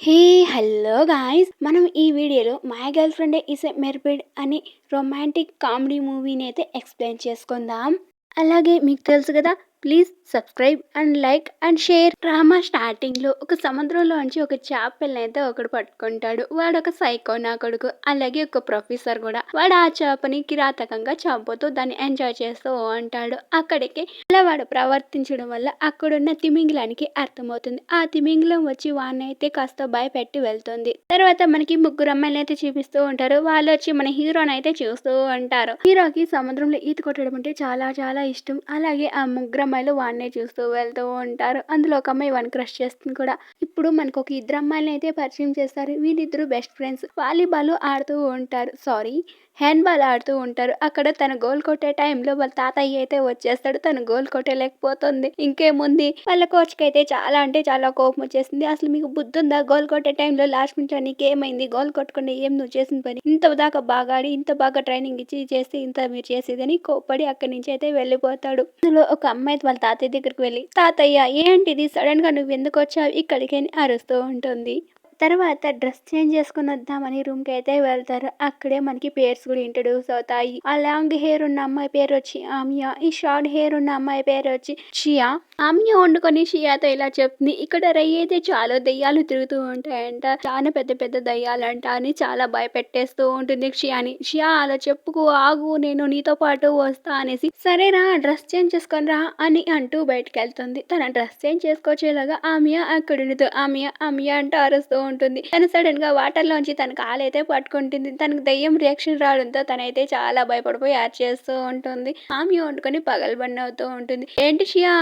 హే! Hello guys! మనం ఈ వీడియోలో 'my girl friend is a mermaid' అని రొమాంటిక్ కామెడీ మూవీని అయితే ఎక్స్‌ప్లెయిన్ చేసుకుందాం. అలాగే మీకు తెలుసు కదా! Please subscribe and like and share. Drama స్టార్టింగ్‌లో ఒక సముద్రంలోంచి ఒక చేపలనైతే ఒకడు పట్టుకుంటాడు. వాడొక సైకో నా కొడుకు. అలాగే ఒక ప్రొఫెసర్ కూడా. వాడు ఆ చేపని కిరాతకంగా చంపుతూ దాన్ని ఎంజాయ్ చేస్తూ ఉంటాడు. అక్కడికి అలా వాడు ప్రవర్తించడం వల్ల అక్కడున్న తిమింగలానికి అర్థమవుతుంది. ఆ తిమింగలం వచ్చి వాడినైతే కాస్త భయపెట్టి వెళ్తుంది. తర్వాత మనకి ముగ్గురు అమ్మాయిలనైతే చూపిస్తూ ఉంటారు. వాళ్ళొచ్చి మన హీరోనైతే చూస్తూ ఉంటారు. హీరోకి సముద్రంలో ఈత కొట్టడం అంటే చాలా చాలా ఇష్టం. అలాగే ఆ ముగ్గురు అమ్మాయిలు వాడినే చూస్తూ వెళ్తూ ఉంటారు. అందులో ఒక అమ్మాయి వాడిని క్రష్ చేస్తుంది కూడా. ఇప్పుడు మనకు ఒక ఇద్దరు అమ్మాయిలనైతే పరిచయం చేస్తారు. వీళ్ళిద్దరూ బెస్ట్ ఫ్రెండ్స్. వాలీబాల్ ఆడుతూ ఉంటారు. హ్యాండ్‌బాల్ ఆడుతూ ఉంటారు. అక్కడ తను గోల్ కొట్టే టైంలో వాళ్ళ తాతయ్య అయితే వచ్చేస్తాడు. తను గోల్ కొట్టలేకపోతుంది. ఇంకేముంది వాళ్ళ కోచ్‌కైతే చాలా అంటే చాలా కోపం వచ్చేసింది. అసలు మీకు బుద్ధుందా? గోల్ కొట్టే టైంలో లాస్ట్ మినిట్‌లో నీకేమైంది? గోల్ కొట్టకుండా ఏం నువ్వు చేసిన పని? ఇంత దాకా బాగా ఆడి, ఇంత బాగా ట్రైనింగ్ ఇచ్చి చేస్తే ఇంత మీరు చేసేదని కోప్పడి అక్కడి నుంచి అయితే వెళ్ళిపోతాడు. అందులో ఒక అమ్మాయి వాళ్ళ తాతయ్య దగ్గరికి వెళ్ళి, తాతయ్య ఏంటిది సడన్‌గా నువ్వెందుకొచ్చావు ఇక్కడికి అని అరుస్తూ ఉంటుంది. తర్వాత డ్రెస్ చేంజ్ చేసుకొని వద్దామని రూమ్‌కి అయితే వెళ్తారు. అక్కడే మనకి పేర్స్ కూడా ఇంట్రొడ్యూస్ అవుతాయి. ఆ లాంగ్ హెయిర్ ఉన్న అమ్మాయి పేరు వచ్చి ఆమియా. ఈ షార్ట్ హెయిర్ ఉన్న అమ్మాయి పేరు వచ్చి షియా. ఆమియా వండుకొని షియాతో ఇలా చెప్తుంది. ఇక్కడ అయితే చాలా దెయ్యాలు తిరుగుతూ ఉంటాయంట. చాలా పెద్ద పెద్ద దెయ్యాలంట అని చాలా భయపెట్టేస్తూ ఉంటుంది షియాని. షియా అలా చెప్పుకో ఆగు నేను నీతో పాటు వస్తా అనేసి సరేరా డ్రెస్ చేంజ్ చేసుకొని రా అని అంటూ బయటకెళ్తుంది. తన డ్రెస్ చేంజ్ చేసుకొచ్చేలాగా ఆమియా అక్కడుండదు. ఆమియా ఆమియా అంటూ అరుస్తూ ఉంటుంది. తను సడన్‌గా వాటర్‌లోంచి తన కాలైతే పట్టుకుంటుంది. తనకు దెయ్యం రియాక్షన్ రావడంతో తనైతే చాలా భయపడిపోయి అరిచేస్తూ ఉంటుంది. ఆమె వండుకొని పగలబడినవుతూ ఉంటుంది. ఏంటి షియా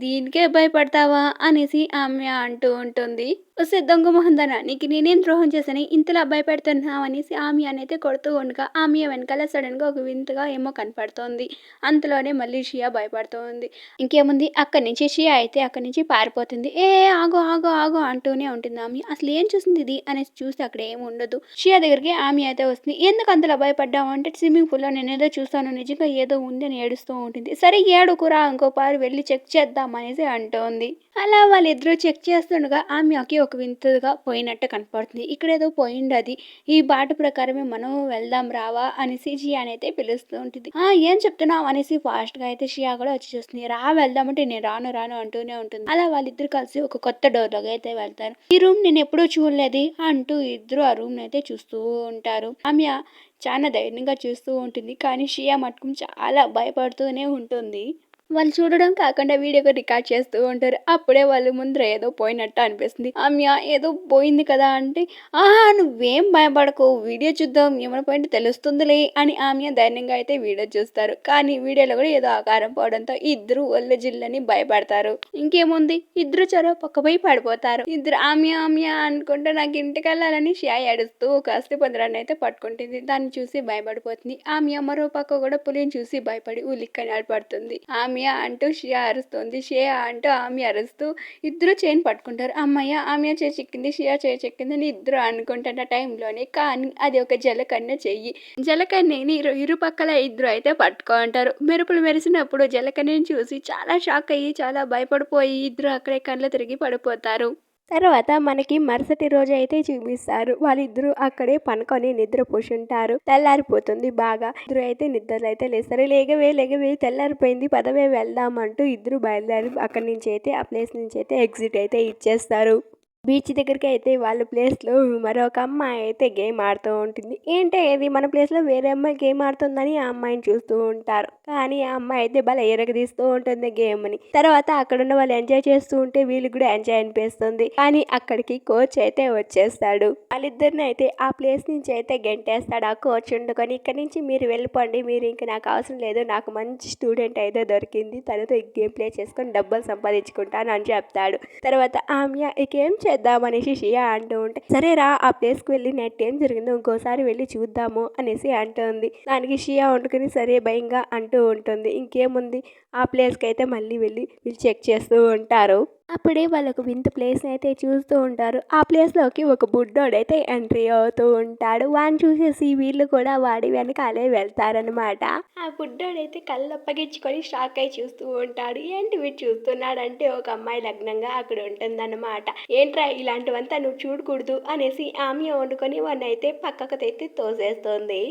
దీనికే భయపడతావా అనేసి ఆమె అంటూ ఉంటుంది. ఒసే దొంగ మొహందానా నీకు నేనేం ద్రోహం చేశాను ఇంతలా భయపెడుతున్నావు అనేసి ఆమె అయితే కొడుతూ ఉండగా ఆమె వెనకాల సడన్‌గా ఒక వింతగా ఏమో కనపడుతోంది. అంతలోనే మళ్ళీ షియా భయపడుతూ ఉంది. ఇంకేముంది అక్కడి నుంచి షియా అయితే అక్కడి నుంచి పారిపోతుంది. ఏ ఆగు ఆగు ఆగు అంటూనే ఉంటుంది ఆమె. అసలు ఏం చూసింది ఇది అనేసి చూస్తే అక్కడ ఏమి ఉండదు. షియా దగ్గరికి ఆమె అయితే వస్తుంది. ఎందుకు అంతలా భయపడ్డావు అంటే స్విమ్మింగ్ పూల్‌లో నేనేదో చూసాను నిజంగా ఏదో ఉంది అని ఏడుస్తూ ఉంటుంది. సరే ఏడుకురా ఇంకోపారి వెళ్ళి చెక్ చేద్దాం అనేసి అంటోంది. అలా వాళ్ళిద్దరూ చెక్ చేస్తుండగా ఆమెకి ఒక వింతగా పోయినట్టు కనపడుతుంది. ఇక్కడేదో పోయిండది. ఈ బాట ప్రకారమే మనం వెళ్దాం రావా అనేసి షియాని అయితే పిలుస్తూ ఉంటుంది. ఏం చెప్తున్నావు అనేసి ఫాస్ట్‌గా అయితే షియా కూడా వచ్చి చూస్తుంది. రా వెళ్దామంటే నేను రాను రాను అంటూనే ఉంటుంది. అలా వాళ్ళిద్దరు కలిసి ఒక కొత్త డోర్‌లోకి అయితే వెళ్తారు. ఈ రూమ్ నేను ఎప్పుడూ చూడలేదు అంటూ ఇద్దరు ఆ రూమ్‌ని అయితే చూస్తూ ఉంటారు. ఆమె చాలా ధైర్యంగా చూస్తూ ఉంటుంది. కానీ షియా మటుకు చాలా భయపడుతూనే ఉంటుంది. వాళ్ళు చూడడం కాకుండా వీడియోగా రికార్డ్ చేస్తూ ఉంటారు. అప్పుడే వాళ్ళు ముందర ఏదో పోయినట్టు అనిపిస్తుంది. ఆమె ఏదో పోయింది కదా అంటే, నువ్వేం భయపడకు వీడియో చూద్దాం ఏమైనా పోయింటే తెలుస్తుందిలే అని ఆమె ధైర్యంగా అయితే వీడియో చూస్తారు. కానీ వీడియోలో కూడా ఏదో ఆకారం పోవడంతో ఇద్దరు ఒళ్ళు జిల్లని భయపడతారు. ఇంకేముంది ఇద్దరు చెరో పక్క పోయి పడిపోతారు. ఇద్దరు ఆమె అనుకుంటే నాకు ఇంటికి వెళ్ళాలని షియా ఏడుస్తూ ఒక అస్థిపంజరాన్ని అయితే పట్టుకుంటుంది. దాన్ని చూసి భయపడిపోతుంది. ఆమె మరో పక్క కూడా పులిని చూసి భయపడి ఉలిక్కని ఆడపడుతుంది. ఆమె అంటూ షియా అరుస్తుంది. షియా అంటూ ఆమె అరుస్తూ ఇద్దరు చైన్ పట్టుకుంటారు. అమ్మయ్య ఆమె చేయి చిక్కింది షియా చేయి చిక్కింది అని ఇద్దరు అనుకుంటున్న టైంలోనే కానీ అది ఒక జలకన్య చెయ్యి. జలకన్యని ఇరుపక్కల ఇద్దరు అయితే పట్టుకుంటారు. మెరుపులు మెరిసినప్పుడు జలకన్యని చూసి చాలా షాక్ అయ్యి చాలా భయపడిపోయి ఇద్దరు అక్కడే కళ్ళు తిరిగి పడిపోతారు. తర్వాత మనకి మరుసటి రోజు అయితే చూపిస్తారు. వాళ్ళిద్దరూ అక్కడే పనుకొని నిద్ర పోషుంటారు. తెల్లారిపోతుంది బాగా. ఇద్దరు అయితే నిద్రలో అయితే లేస్తారు. లేగవే తెల్లారిపోయింది పదవే వెళ్దాం అంటూ ఇద్దరు బయలుదేరి అక్కడి నుంచి అయితే ఆ ప్లేస్ నుంచి అయితే ఎగ్జిట్ అయితే ఇచ్చేస్తారు. బీచ్ దగ్గరికి అయితే వాళ్ళ ప్లేస్లో మరొక అమ్మాయి అయితే గేమ్ ఆడుతూ ఉంటుంది. ఏంటే ఇది మన ప్లేస్లో వేరే అమ్మాయి గేమ్ ఆడుతుందని ఆ అమ్మాయిని చూస్తూ ఉంటారు. కానీ ఆ అమ్మాయి అయితే భలే ఎరగదీస్తూ ఉంటుంది గేమ్ని. తర్వాత అక్కడున్న వాళ్ళు ఎంజాయ్ చేస్తూ ఉంటే వీళ్ళకి కూడా ఎంజాయ్ అనిపిస్తుంది. కానీ అక్కడికి కోచ్ అయితే వచ్చేస్తాడు. వాళ్ళిద్దరిని అయితే ఆ ప్లేస్ నుంచి అయితే గెంటేస్తాడు. ఆ కోచ్ వండుకొని ఇక్కడి నుంచి మీరు వెళ్ళిపోండి, మీరు ఇంక నాకు అవసరం లేదు, నాకు మంచి స్టూడెంట్ అయితే దొరికింది, తనతో ఈ గేమ్ ప్లే చేసుకొని డబ్బులు సంపాదించుకుంటాను అని చెప్తాడు. తర్వాత ఆమె ఇకేం చేద్దామనేసి షియా అంటూ ఉంటే సరే రా ఆ ప్లేస్కి వెళ్ళి నెట్ ఏం జరిగిందో ఇంకోసారి వెళ్ళి చూద్దాము అనేసి అంటుంది. దానికి షియా వండుకుని సరే భయంగా అంటూ ఉంటుంది. ఇంకేముంది ఆ ప్లేస్కి అయితే మళ్ళీ వెళ్ళి వీళ్ళు చెక్ చేస్తూ ఉంటారు. అప్పుడే వాళ్ళొక వింత ప్లేస్‌నైతే చూస్తూ ఉంటారు. ఆ ప్లేస్‌లోకి ఒక బుడ్డోడైతే ఎంట్రీ అవుతూ ఉంటాడు. వాడిని చూసేసి వీళ్ళు కూడా వాడి వెనకాలే వెళ్తారనమాట. ఆ బుడ్డోడైతే కళ్ళప్పగించుకొని షాక్ అయ్యి చూస్తూ ఉంటాడు. ఏంటి వీడు చూస్తున్నాడంటే ఒక అమ్మాయి లగ్నంగా అక్కడ ఉంటుందన్నమాట. ఏంట్రా ఇలాంటివంతా నువ్వు చూడకూడదు అనేసి ఆమె వండుకొని వాడినైతే పక్కకైతే తోసేస్తుంది.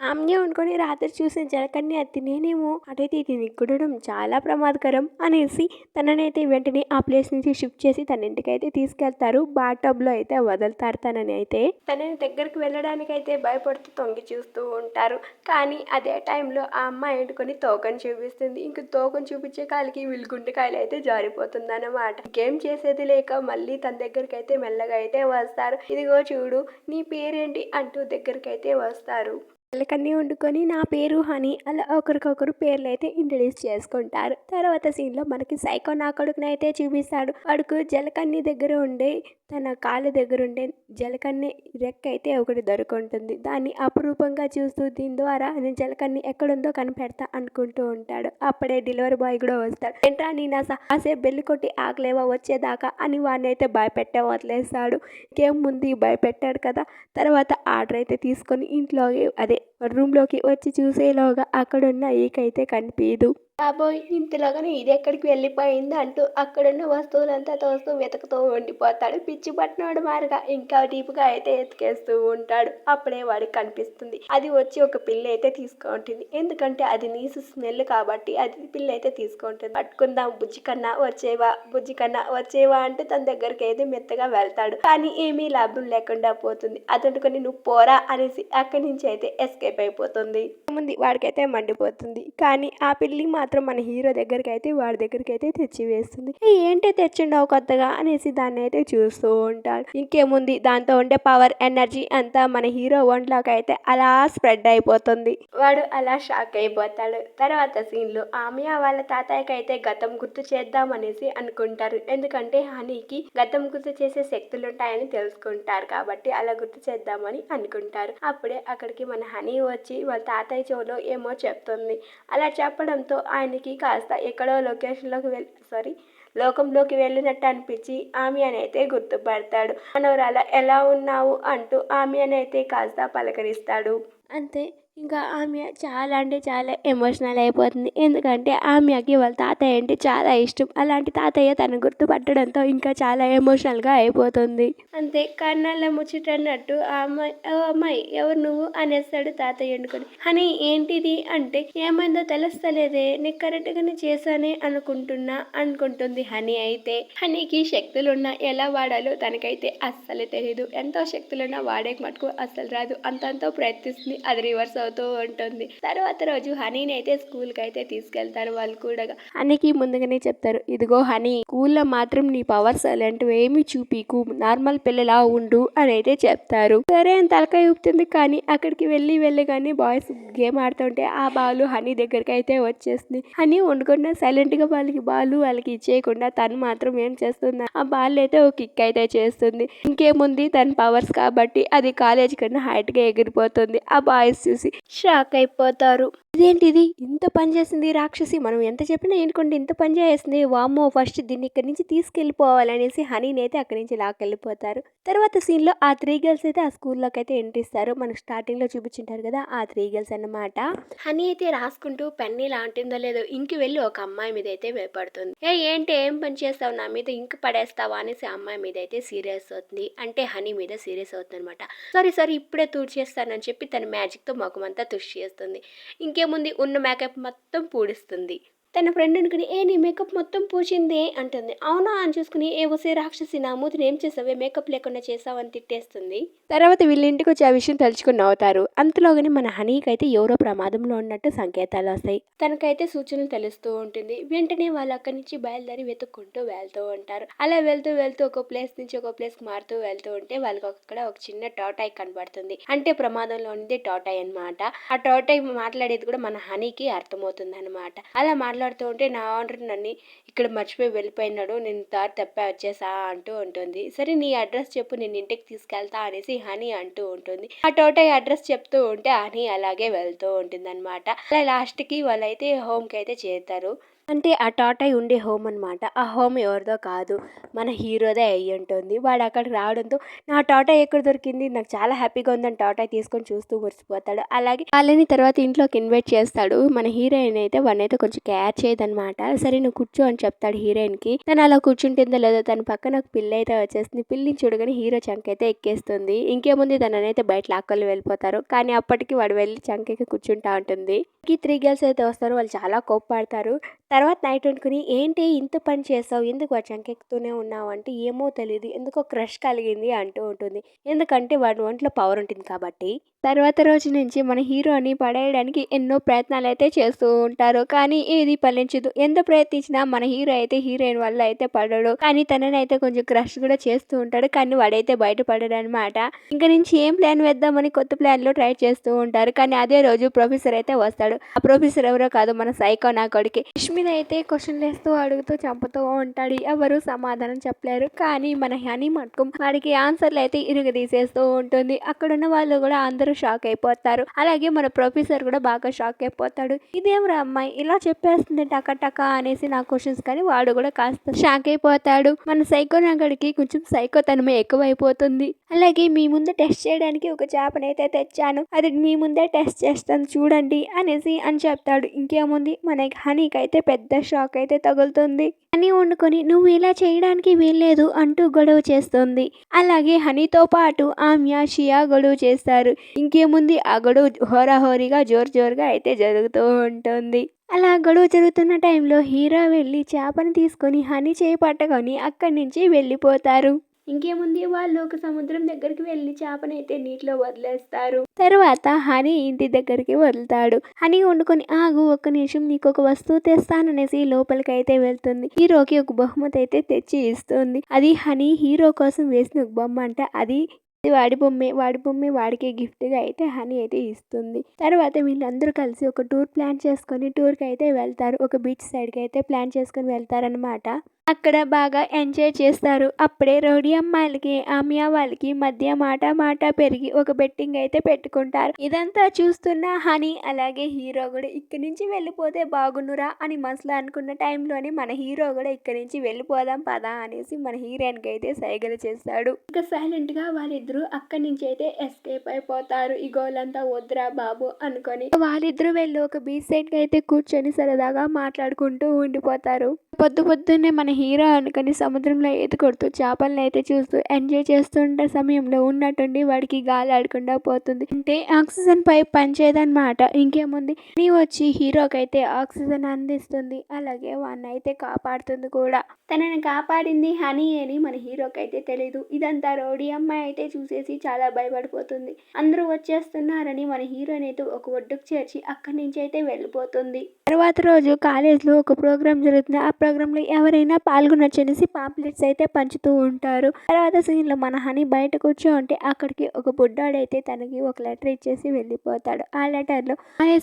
ఆమె వండుకొని రాత్రి చూసిన జలకన్య తినేనేమో అటైతే ఇది కుడడం చాలా ప్రమాదకరం అనేసి తననైతే వెంటనే ఆ ప్లేస్ నుంచి షిఫ్ట్ చేసి తన ఇంటికైతే తీసుకెళ్తారు. బాటబ్లో అయితే వదులుతారు తనని అయితే. తనని దగ్గరికి వెళ్ళడానికైతే భయపడుతూ తొంగి చూస్తూ ఉంటారు. కానీ అదే టైంలో ఆ అమ్మాయి వండుకొని తోకని చూపిస్తుంది. ఇంక తోకని చూపించే కాలికి వీళ్ళు గుండెకాయలు అయితే జారిపోతుంది అనమాట. ఇంకేం చేసేది లేక మళ్ళీ తన దగ్గరికి అయితే మెల్లగా అయితే వస్తారు. ఇదిగో చూడు నీ పేరేంటి అంటూ దగ్గరికి అయితే వస్తారు. జలకన్య వండుకొని నా పేరు హనీ అలా ఒకరికొకరు పేర్లు అయితే ఇంట్రడ్యూస్ చేసుకుంటారు. తర్వాత సీన్లో మనకి సైకో నా కొడుకుని అయితే చూపిస్తాడు. వాడుకు జలకన్య దగ్గర ఉండే తన కాళ్ళ దగ్గర ఉండే జలకన్య రెక్క అయితే ఒకటి దొరుకుంటుంది. దాన్ని అపురూపంగా చూస్తూ దీని ద్వారా నేను జలకన్య ఎక్కడుందో కనిపెడతా అనుకుంటూ ఉంటాడు. అప్పుడే డెలివరీ బాయ్ కూడా వస్తాడు. ఏంట్రా నీ నా కాసేపు బెల్లి కొట్టి ఆకలేవా వచ్చేదాకా అని వాడిని అయితే భయపెట్టే వదిలేస్తాడు. ఇంకేం ముందు భయపెట్టాడు కదా. తర్వాత ఆర్డర్ అయితే తీసుకొని ఇంట్లోకి అదే రూమ్లోకి వచ్చి చూసేలోగా అక్కడున్న ఈకైతే కనిపించదు. బాబోయ్ ఇంతలోగానే ఇది ఎక్కడికి వెళ్ళిపోయింది అంటూ అక్కడున్న వస్తువులంతా తోస్తూ వెతుకుతూ ఉండిపోతాడు. పిచ్చి పట్టినోడు మారుగా ఇంకా డీపుగా అయితే ఎతికేస్తూ ఉంటాడు. అప్పుడే వాడికి కనిపిస్తుంది. అది వచ్చి ఒక పిల్ల అయితే తీసుకుంటుంది. ఎందుకంటే అది నీసు స్మెల్ కాబట్టి అది పిల్ల అయితే తీసుకుంటుంది. పట్టుకుందాం బుజ్జి కన్నా వచ్చేవా అంటూ తన దగ్గరికి అయితే మెత్తగా వెళ్తాడు. కానీ ఏమీ లాభం లేకుండా పోతుంది. అతడుకొని నువ్వు పోరా అనేసి అక్కడి నుంచి అయితే ఎస్కేప్ అయిపోతుంది. ముందు వాడికైతే మండిపోతుంది. కానీ ఆ పిల్లి మాత్రం మన హీరో దగ్గరికి అయితే వాడి దగ్గరికి అయితే తెచ్చి వేస్తుంది. ఏంటి తెచ్చిండవు కొత్తగా అనేసి దాన్ని అయితే చూస్తూ ఉంటాడు. ఇంకేముంది దాంతో ఉండే పవర్ ఎనర్జీ అంతా మన హీరో ఒంట్లోకి అయితే అలా స్ప్రెడ్ అయిపోతుంది. వాడు అలా షాక్ అయిపోతాడు. తర్వాత సీన్లో ఆమె వాళ్ళ తాతయ్యకి అయితే గతం గుర్తు చేద్దాం అనేసి అనుకుంటారు. ఎందుకంటే హనీకి గతం గుర్తు చేసే శక్తులు ఉంటాయని తెలుసుకుంటారు కాబట్టి అలా గుర్తు చేద్దామని అనుకుంటారు. అప్పుడే అక్కడికి మన హనీ వచ్చి వాళ్ళ తాతయ్య చెవులో ఏమో చెప్తుంది. అలా చెప్పడంతో ఆయనకి కాస్త ఎక్కడో లోకంలోకి వెళ్ళినట్టు అనిపించి ఆమె అయితే గుర్తుపడతాడు. మనవరాల ఎలా ఉన్నావు అంటూ ఆమె అయితే కాస్త పలకరిస్తాడు. అంతే ఇంకా ఆమె చాలా అంటే చాలా ఎమోషనల్ అయిపోతుంది. ఎందుకంటే ఆమెకి వాళ్ళ తాతయ్య అంటే చాలా ఇష్టం. అలాంటి తాతయ్య తను గుర్తుపట్టడంతో ఇంకా చాలా ఎమోషనల్గా అయిపోతుంది. అంతే కన్నాళ్ళ ముచ్చటన్నట్టు ఆ అమ్మాయి ఓ అమ్మాయి ఎవరు నువ్వు అనేస్తాడు తాతయ్య వండుకొని. హనీ ఏంటిది అంటే ఏమైందో తెలుస్తలేదే నీకు కరెక్ట్గానే చేశానే అనుకుంటుంది హనీ అయితే. హనీకి శక్తులున్నా ఎలా వాడాలో తనకైతే అస్సలు తెలియదు. ఎంతో శక్తులున్నా వాడే మటుకు అస్సలు రాదు. అంతంతో ప్రయత్నిస్తుంది. అది రివర్స్ అవుతూ ఉంటుంది. తర్వాత రోజు హనీని అయితే స్కూల్కి అయితే తీసుకెళ్తారు వాళ్ళు కూడా. హనీకి ముందుగానే చెప్తారు ఇదిగో హనీ స్కూల్లో మాత్రం నీ పవర్స్ అలాంటివి ఏమి చూపికు నార్మల్ పిల్లలా ఉండు అని అయితే చెప్తారు. సరే అని తలకాయ ఊపుతుంది. కానీ అక్కడికి వెళ్ళి కానీ బాయ్స్ గేమ్ ఆడుతుంటే ఆ బాలు హనీ దగ్గరికి అయితే వచ్చేస్తుంది. హనీ వండుకున్న సైలెంట్ గా వాళ్ళకి ఇచ్చేయకుండా తను మాత్రం ఏం చేస్తుంది ఆ బాల్ అయితే ఒక కిక్ అయితే చేస్తుంది. ఇంకేముంది తన పవర్స్ కాబట్టి అది కాలేజ్ కన్నా హైట్ గా ఎగిరిపోతుంది. ఆ బాయ్స్ చూసి షాక్ అయిపోతారు. ఇదేంటిది ఇంత పని చేసింది రాక్షసి, మనం ఎంత చెప్పినా ఏంటంటే ఇంత పని చేస్తుంది. వామ్మో ఫస్ట్ దీన్ని ఇక్కడి నుంచి తీసుకెళ్ళిపోవాలనేసి హనీని అయితే అక్కడి నుంచి లాక్కెళ్ళిపోతారు. తర్వాత సీన్ లో ఆ 3 గర్ల్స్ అయితే ఆ స్కూల్లోకి అయితే ఎంట్రీ ఇస్తారు. మనకు స్టార్టింగ్ లో చూపించుంటారు కదా ఆ 3 గర్ల్స్ అన్నమాట. హనీ అయితే రాసుకుంటూ పెన్ని లాంటిందో లేదో ఇంకి వెళ్ళి ఒక అమ్మాయి మీద అయితే వేపడుతుంది. ఏంటి ఏం పని చేస్తావు నా మీద ఇంక పడేస్తావా అనేసి ఆ అమ్మాయి మీద అయితే సీరియస్ అవుతుంది. అంటే హనీ మీద సీరియస్ అవుతుంది అనమాట. సరే ఇప్పుడే తుడిచేస్తానని చెప్పి తన మ్యాజిక్ తో మొఖమంతా తుడిచి చేస్తుంది. ఇంకేముంది ఉన్న మేకప్ మొత్తం పూడిస్తుంది. తన ఫ్రెండ్ అనుకుని నీ మేకప్ మొత్తం పూసిందే అంటుంది. అవునా అని చూసుకుని వసే రాక్షసి నా మూతిని ఏం చేసావే మేకప్ లేకుండా చేసావని తిట్టేస్తుంది. తర్వాత వీళ్ళ ఇంటికి వచ్చి ఆ విషయం తలుచుకుని నవ్వుతారు. అంతలోగానే మన హనీకి అయితే ఎవరో ప్రమాదంలో ఉన్నట్టు సంకేతాలు వస్తాయి. తనకైతే సూచనలు తెలుస్తూ ఉంటుంది. వెంటనే వాళ్ళు అక్కడి నుంచి బయలుదేరి వెతుక్కుంటూ వెళ్తూ ఉంటారు. అలా వెళ్తూ ఒక ప్లేస్ నుంచి ఒక ప్లేస్ మారుతూ వెళ్తూ ఉంటే వాళ్ళకి అక్కడ ఒక చిన్న టాటాయ్ కనబడుతుంది. అంటే ప్రమాదంలో ఉంది టాటాయ్ అన్నమాట. ఆ టాటాయ్ మాట్లాడేది కూడా మన హనీకి అర్థమవుతుంది అనమాట. అలా మాట్లాడుతూ ఉంటే నా ఆర్డర్ నన్ను ఇక్కడ మర్చిపోయి వెళ్ళిపోయినాడు, నేను దారి తప్పే వచ్చేసా అంటూ ఉంటుంది. సరే నీ అడ్రస్ చెప్పు నేను ఇంటికి తీసుకెళ్తా అనేసి హనీ అంటూ ఉంటుంది. ఆ టాటాయ్ అడ్రస్ చెప్తూ ఉంటే హనీ అలాగే వెళ్తూ ఉంటుంది అనమాట. అలా లాస్ట్ కి వాళ్ళైతే హోమ్ కి అయితే చేరుతారు. అంటే ఆ టాటాయ్ ఉండే హోమ్ అనమాట. ఆ హోమ్ ఎవరిదో కాదు. మన హీరోదే అయ్యుంటుంది. వాడక్కడికి రావడంతో నా టాటాయ్ ఎక్కడ దొరికింది? నాకు చాలా హ్యాపీగా ఉందని టాటాయ్ తీసుకొని చూస్తూ మురిసిపోతాడు. అలాగే వాళ్ళని తర్వాత ఇంట్లోకి ఇన్వైట్ చేస్తాడు. మన హీరోయిన్ అయితే వాడినైతే కొంచెం కేర్ చేయదనమాట. సరే నువ్వు కూర్చో అని చెప్తాడు హీరోయిన్‌కి. తను అలా కూర్చుంటుందో లేదో తన పక్కన ఒక పిల్లయితే వచ్చేస్తుంది. పిల్లిని చూడగానే హీరో చంకైతే ఎక్కేస్తుంది. ఇంకేముంది తననైతే బయట లాక్కొని వెళ్ళిపోతారు. కానీ అప్పటికి వాడు వెళ్ళి చంకెక్కి కూర్చుంటా ఉంటుంది. 3 గర్ల్స్ అయితే వస్తారు. వాళ్ళు చాలా కోప్పడతారు. తర్వాత నైట్ వండుకొని ఏంటి ఇంత పని చేసావు? ఎందుకు వాడు చంకెక్కుతూనే ఉన్నావు అంటే, ఏమో తెలీదు ఎందుకో క్రష్ కలిగింది అంటూ ఉంటుంది. ఎందుకంటే వాడి ఒంట్లో పవర్ ఉంటుంది కాబట్టి. తర్వాత రోజు నుంచి మన హీరోని పడేయడానికి ఎన్నో ప్రయత్నాలైతే చేస్తూ ఉంటారు. కానీ ఏది ఫలించదు. ఎంత ప్రయత్నించినా మన హీరో అయితే హీరోయిన్ వల్ల అయితే పడడు. కానీ తననైతే కొంచెం క్రష్ కూడా చేస్తూ ఉంటాడు. కానీ వాడైతే బయటపడడనమాట. ఇంక నుంచి ఏం ప్లాన్ వేద్దామని కొత్త ప్లాన్‌లో ట్రై చేస్తూ ఉంటారు. కానీ అదే రోజు ప్రొఫెసర్ అయితే వస్తాడు. ఆ ప్రొఫెసర్ ఎవరో కాదు మన సైకో నా కొడుకే. ఫిష్ మీద అయితే క్వశ్చన్‌లేస్తూ అడుగుతూ చంపుతూ ఉంటాడు. ఎవరు సమాధానం చెప్పలేరు. కానీ మన హనీ మటుకు వాడికి ఆన్సర్‌లు అయితే ఇరగదీసేస్తూ ఉంటుంది. అక్కడున్న వాళ్ళు కూడా అందరూ షాక్ అయిపోతారు. అలాగే మన ప్రొఫెసర్ కూడా బాగా షాక్ అయిపోతాడు. ఇదేమిరా అమ్మాయి ఇలా చెప్పేస్తుంది టక టక అనేసి నా క్వశ్చన్స్ కానీ వాడు కూడా కాస్త షాక్ అయిపోతాడు. మన సైకో నగడికి కొంచెం సైకోతనమే ఎక్కువైపోతుంది. అలాగే మీ ముందు టెస్ట్ చేయడానికి ఒక చేపనైతే తెచ్చాను. అది మీ ముందే టెస్ట్ చేస్తాను చూడండి అనేసి అని చెప్తాడు. ఇంకేముంది మన హనీకి అయితే పెద్ద షాక్ అయితే తగులుతుంది. హనీ వండుకొని నువ్వు ఇలా చేయడానికి వీల్లేదు అంటూ గొడవ చేస్తుంది. అలాగే హనీతో పాటు ఆమ్య షియా గొడవ చేస్తారు. ఇంకేముంది ఆ గొడవ హోరాహోరీగా జోరుగా అయితే జరుగుతూ ఉంటుంది. అలా గొడవ జరుగుతున్న టైంలో హీరో వెళ్ళి చేపను తీసుకొని హనీ చేయి పట్టుకొని అక్కడి నుంచి వెళ్ళిపోతారు. ఇంకేముంది వాళ్ళు ఒక సముద్రం దగ్గరికి వెళ్ళి చేపనైతే నీటిలో వదిలేస్తారు. తర్వాత హనీ ఇంటి దగ్గరికి వదులుతాడు. హనీ వండుకొని ఆగు ఒక్క నిమిషం నీకు ఒక వస్తువు తెస్తాననేసి లోపలికైతే వెళ్తుంది. హీరోకి ఒక బహుమతి అయితే తెచ్చి ఇస్తుంది. అది హనీ హీరో కోసం వేసిన ఒక బొమ్మ అంట. అది వాడి బొమ్మే వాడికి గిఫ్ట్‌గా అయితే హనీ అయితే ఇస్తుంది. తర్వాత వీళ్ళందరూ కలిసి ఒక టూర్ ప్లాన్ చేసుకొని టూర్‌కి అయితే వెళ్తారు. ఒక బీచ్ సైడ్‌కి అయితే ప్లాన్ చేసుకొని వెళ్తారనమాట. అక్కడ బాగా ఎంజాయ్ చేస్తారు. అప్పుడే రౌడీ అమ్మాయిలకి, ఆమియా వాళ్ళకి మధ్య మాట పెరిగి ఒక బెట్టింగ్ అయితే పెట్టుకుంటారు. ఇదంతా చూస్తున్న హనీ అలాగే హీరో కూడా ఇక్కడి నుంచి వెళ్ళిపోతే బాగున్నురా అని మనసులో అనుకున్న టైంలోనే మన హీరో కూడా ఇక్కడి నుంచి వెళ్ళిపోదాం పదా అనేసి మన హీరోయిన్‌కి అయితే సైగలు చేస్తాడు. ఇంకా సైలెంట్‌గా వాళ్ళిద్దరూ అక్కడి నుంచి అయితే ఎస్కేప్ అయిపోతారు. ఈ గోలంతా వద్దురా బాబు అనుకొని వాళ్ళిద్దరూ వెళ్ళి ఒక బీచ్ సైడ్‌కి అయితే కూర్చొని సరదాగా మాట్లాడుకుంటూ ఉండిపోతారు. పొద్దున్నే మన హీరో అనుకొని సముద్రంలో ఈత కొడుతూ చేపలను అయితే చూస్తూ ఎంజాయ్ చేస్తుంటే సమయంలో ఉన్నట్టుండి వాడికి గాలి ఆడకుండా పోతుంది. అంటే ఆక్సిజన్ పైప్ పనిచేయదన్నమాట. ఇంకేముంది నీ వచ్చి హీరోకి అయితే ఆక్సిజన్ అందిస్తుంది. అలాగే వాడిని అయితే కాపాడుతుంది కూడా. తనని కాపాడింది హనీ అని మన హీరోకి అయితే తెలీదు. ఇదంతా రౌడీ అమ్మాయి అయితే చూసేసి చాలా భయపడిపోతుంది. అందరూ వచ్చేస్తున్నారని మన హీరోని అయితే ఒక ఒడ్డుకు చేర్చి అక్కడి నుంచి అయితే వెళ్ళిపోతుంది. తర్వాత రోజు కాలేజ్లో ఒక ప్రోగ్రామ్ జరుగుతుంది. ఆ ప్రోగ్రాంలో ఎవరైనా పాల్గొనొచ్చు అనేసి పాంప్లెట్స్ అయితే పంచుతూ ఉంటారు. తర్వాత సీన్లో మన హనీ బయట కూర్చోంటే అక్కడికి ఒక బుడ్డాడైతే తనకి ఒక లెటర్ ఇచ్చేసి వెళ్ళిపోతాడు. ఆ లెటర్లో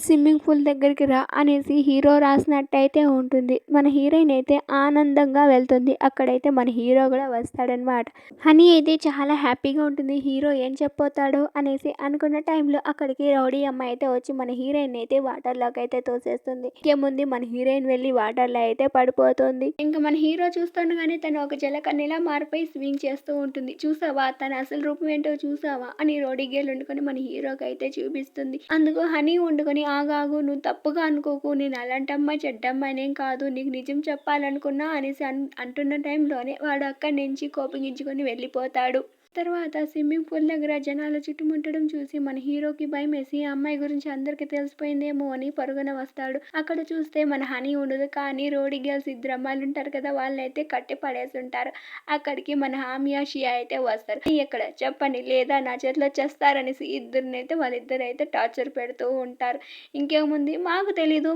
స్విమ్మింగ్ పూల్ దగ్గరికి రా అనేసి హీరో రాసినట్టయితే ఉంటుంది. మన హీరోయిన్ అయితే ఆనందంగా వెళ్తుంది. అక్కడైతే మన హీరో కూడా వస్తాడనమాట. హనీ అయితే చాలా హ్యాపీగా ఉంటుంది. హీరో ఏం చెప్పోతాడో అనేసి అనుకున్న టైంలో అక్కడికి రౌడీ అమ్మాయి అయితే వచ్చి మన హీరోయిన్ అయితే వాటర్లోకి అయితే తోసేస్తుంది. ఇంకేముంది మన హీరోయిన్ వెళ్ళి వాటర్లో అయితే పడిపోతుంది. ఇంకా మన హీరో చూస్తుండగానే తను ఒక జలకన్యలా మారిపోయి స్వింగ్ చేస్తూ ఉంటుంది. చూసావా తన అసలు రూపం ఏంటో చూసావా అని రౌడీ గేల్ వండుకొని మన హీరోకి అయితే చూపిస్తుంది. అందుకు హనీ వండుకొని ఆగాగు నువ్వు తప్పుగా అనుకోకు నేను అలాంటి అమ్మాయి చెడ్డమ్మాయినేం కాదు నీకు నిజం చెప్పాలనుకున్నా అనేసి అంటున్న టైంలోనే వాడు అక్కడి నుంచి కోపగించుకొని వెళ్ళిపోతాడు. తర్వాత స్విమ్మింగ్ పూల్ దగ్గర జనాలు చుట్టుముట్టడం చూసి మన హీరోకి భయమేసి ఆ అమ్మాయి గురించి అందరికి తెలిసిపోయిందేమో అని పరుగున వస్తాడు. అక్కడ చూస్తే మన హనీ ఉండదు. కానీ రోడీ గర్ల్స్ ఇద్దరు అమ్మాయిలు ఉంటారు కదా వాళ్ళైతే కట్టి పడేసి ఉంటారు. అక్కడికి మన హామియా షియా అయితే వస్తారు. ఎక్కడ చెప్పండి లేదా నా చేతిలో చేస్తారనేసి ఇద్దరినైతే వాళ్ళిద్దరు అయితే టార్చర్ పెడుతూ ఉంటారు. ఇంకేముంది మాకు తెలీదు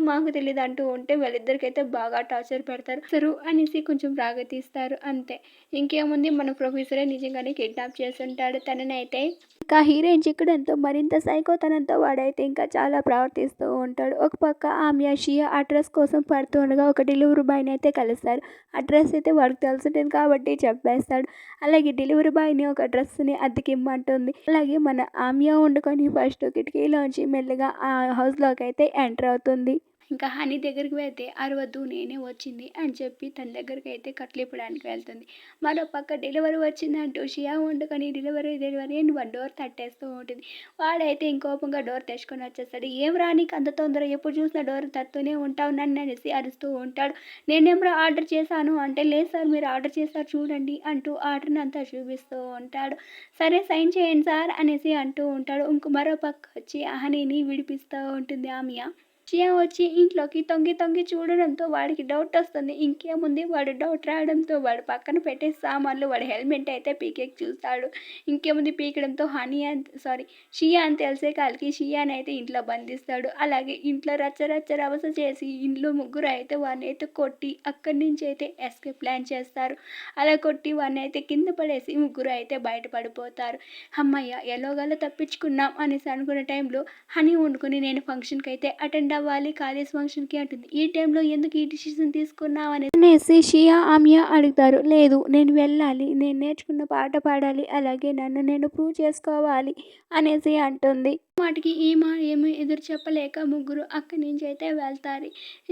అంటూ ఉంటే వాళ్ళిద్దరికైతే బాగా టార్చర్ పెడతారు. సరు అనేసి కొంచెం రాగ తీస్తారు అంతే. ఇంకేముంది మన ప్రొఫెసరే నిజంగానే కిడ్నాప్ చేసుంటాడు తననైతే. ఇంకా హీరోయిన్ చిక్కడంతో మరింత సైకోతనంతో వాడైతే ఇంకా చాలా ప్రవర్తిస్తూ ఉంటాడు. ఒక పక్క ఆమె షియా ఆ డ్రెస్ కోసం పడుతూ ఉండగా ఒక డెలివరీ బాయ్ని అయితే కలుస్తారు. ఆ డ్రెస్ అయితే వాడికి తెలుసుంటుంది కాబట్టి చెప్పేస్తాడు. అలాగే డెలివరీ బాయ్ని ఒక డ్రెస్ని అద్దెకిమ్మంటుంది. అలాగే మన ఆమియా వండుకొని ఫస్ట్ కిటికీలోంచి మెల్లగా ఆ హౌస్లోకి అయితే ఎంటర్ అవుతుంది. ఇంకా హనీ దగ్గరికి వెళ్తే అరవద్దు నేనే వచ్చింది అని చెప్పి తన దగ్గరికి అయితే కట్లిప్పడానికి వెళ్తుంది. మరో పక్క డెలివరీ వచ్చిందంటూ షియా వండుకొని డెలివరీ అని వాడి డోర్ తట్టేస్తూ ఉంటుంది. వాడైతే ఇంకోపంగా డోర్ తెచ్చుకొని వచ్చేస్తాడు. ఏం రా నీకు అంత తొందర, ఎప్పుడు చూసినా డోర్ తడుతూనే ఉంటావు నన్ను అనేసి అరుస్తూ ఉంటాడు. నేనేమరా ఆర్డర్ చేశాను అంటే, లేదు సార్ మీరు ఆర్డర్ చేశారు చూడండి అంటూ ఆర్డర్ని అంతా చూపిస్తూ ఉంటాడు. సరే సైన్ చేయండి సార్ అనేసి అంటూ ఉంటాడు. మరో పక్క వచ్చి హనీని విడిపిస్తూ ఉంటుంది ఆమియా. షియా వచ్చి ఇంట్లోకి తొంగి తొంగి చూడడంతో వాడికి డౌట్ వస్తుంది. ఇంకేముంది, వాడు డౌట్ రావడంతో వాడు పక్కన పెట్టే సామాన్లు వాడి హెల్మెట్ అయితే పీకేకి చూస్తాడు. ఇంకేముంది పీకడంతో షియా అని తెలిసే కాలికి షియాని అయితే ఇంట్లో బంధిస్తాడు. అలాగే ఇంట్లో రచ్చ రవస చేసి ఇంట్లో ముగ్గురు అయితే వాడిని అయితే కొట్టి అక్కడి నుంచి అయితే ఎస్కేప్ ప్లాన్ చేస్తారు. అలా కొట్టి వాడిని అయితే కింద పడేసి ముగ్గురు అయితే బయటపడిపోతారు. అమ్మయ్య ఎలాగోలా తప్పించుకున్నాం అనేసి అనుకున్న టైంలో హనీ వండుకొని నేను ఫంక్షన్కి అయితే అటెండ్ అవ్వాలి కాలేజ్ ఫంక్షన్కి అంటుంది. ఈ టైంలో ఎందుకు ఈ డిసిషన్ తీసుకున్నావు అనేసి షియా ఆమియా అడుగుతారు. లేదు నేను వెళ్ళాలి, నేను నేర్చుకున్న పాట పాడాలి, అలాగే నన్ను నేను ప్రూవ్ చేసుకోవాలి అనేసి అంటుంది. వాటికి ఏమీ ఎదురు చెప్పలేక ముగ్గురు అక్కడి నుంచి అయితే వెళ్తారు.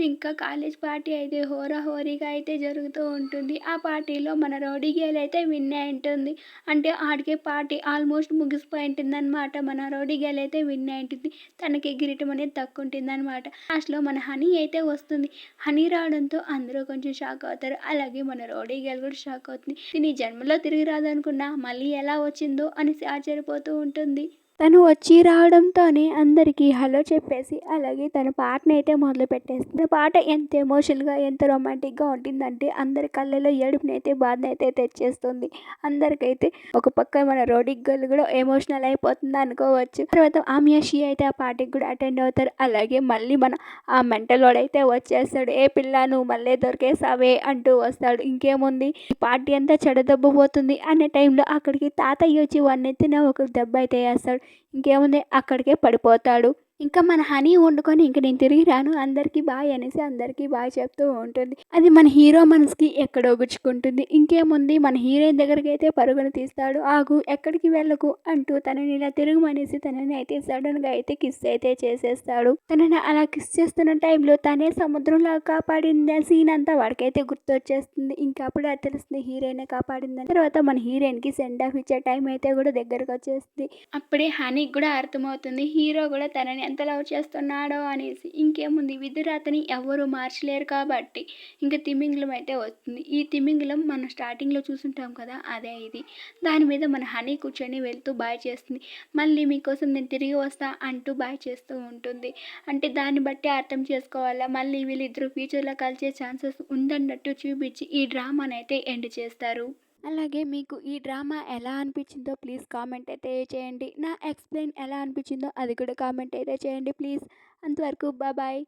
ఇంకా కాలేజ్ పార్టీ అయితే హోరాహోరీగా అయితే జరుగుతూ ఉంటుంది. ఆ పార్టీలో మన రౌడీ గర్ల్ అయితే విన్ అయి ఉంటుంది. అంటే ఆడికే పార్టీ ఆల్మోస్ట్ ముగిసిపోయి ఉంటుంది అనమాట. మన రౌడీ గర్ల్ అయితే విన్ అయి ఉంటుంది. తనకి కిరీటం అనేది తక్కువ అనమాట. లాస్ట్లో మన హనీ అయితే వస్తుంది. హనీ రావడంతో అందరూ కొంచెం షాక్ అవుతారు. అలాగే మన రౌడీ గర్ల్ కూడా షాక్ అవుతుంది. దీని జన్మలో తిరిగి రాదనుకున్నా మళ్ళీ ఎలా వచ్చిందో అనేసి ఆశ్చర్యపోతూ ఉంటుంది. తను వచ్చి రావడంతోనే అందరికీ హలో చెప్పేసి అలాగే తన పాటని అయితే మొదలుపెట్టేస్తుంది. తన పాట ఎంత ఎమోషనల్గా ఎంత రొమాంటిక్గా ఉంటుందంటే అందరి కళ్ళలో ఏడుపునైతే బాధనైతే తెచ్చేస్తుంది. అందరికైతే ఒక పక్క మన రౌడీ గర్ల్ కూడా ఎమోషనల్ అయిపోతుంది అనుకోవచ్చు. తర్వాత ఆమియా షియా అయితే ఆ పార్టీకి కూడా అటెండ్ అవుతారు. అలాగే మళ్ళీ మన ఆ మెంటల్ వాడైతే వచ్చేస్తాడు. ఏ పిల్ల నువ్వు మళ్ళీ దొరికేసావే అంటూ వస్తాడు. ఇంకేముంది ఈ పార్టీ అంతా చెడదబ్బపోతుంది అనే టైంలో అక్కడికి తాతయ్య వచ్చి వాడినెత్తిన ఒక దెబ్బ అయితే వేస్తాడు. ఇంకేముంది అక్కడికే పడిపోతాడు. ఇంకా మన హనీ వండుకొని ఇంక నేను తిరిగి రాను అందరికీ బాయ్ అనేసి అందరికీ బాయ్ చెప్తూ ఉంటుంది. అది మన హీరో మనసుకి ఎక్కడో గుచ్చుకుంటుంది. ఇంకేముంది మన హీరోయిన్ దగ్గరికి అయితే పరుగును తీస్తాడు. ఆగు ఎక్కడికి వెళ్ళకు అంటూ తనని ఇలా తిరుగుమనేసి తనని అయితే సడన్గా అయితే కిస్ అయితే చేసేస్తాడు. తనని అలా కిస్ చేస్తున్న టైంలో తనే సముద్రంలో కాపాడింది సీన్ అంతా వాడికైతే గుర్తొచ్చేస్తుంది. ఇంకా అప్పుడు అది తెలుస్తుంది హీరోయిన్ కాపాడిందని. తర్వాత మన హీరోయిన్కి సెండ్ ఆఫ్ ఇచ్చే టైం అయితే కూడా దగ్గరకు వచ్చేస్తుంది. అప్పుడే హనీకి కూడా అర్థమవుతుంది హీరో కూడా తనని ఎంత లవ్ చేస్తున్నాడో అనేసి. ఇంకేముంది విధురాతని ఎవరు మార్చలేరు కాబట్టి ఇంకా తిమింగలం అయితే వస్తుంది. ఈ తిమింగలం మనం స్టార్టింగ్లో చూసుంటాం కదా, అదే ఇది. దాని మీద మన హనీ కూర్చొని వెళ్తూ బాయ్ చేస్తుంది. మళ్ళీ మీకోసం నేను తిరిగి వస్తా అంటూ బాయ్ చేస్తూ ఉంటుంది. అంటే దాన్ని బట్టి అర్థం చేసుకోవాలా మళ్ళీ వీళ్ళిద్దరూ ఫ్యూచర్లో కలిసే ఛాన్సెస్ ఉందన్నట్టు చూపించి ఈ డ్రామాని అయితే ఎండ్ చేస్తారు. అలాగే మీకు ఈ డ్రామా ఎలా అనిపించిందో ప్లీజ్ కామెంట్ అయితే చేయండి. నా ఎక్స్ప్లెయిన్ ఎలా అనిపించిందో అది కూడా కామెంట్ అయితే చేయండి ప్లీజ్. అంతవరకు బాయ్.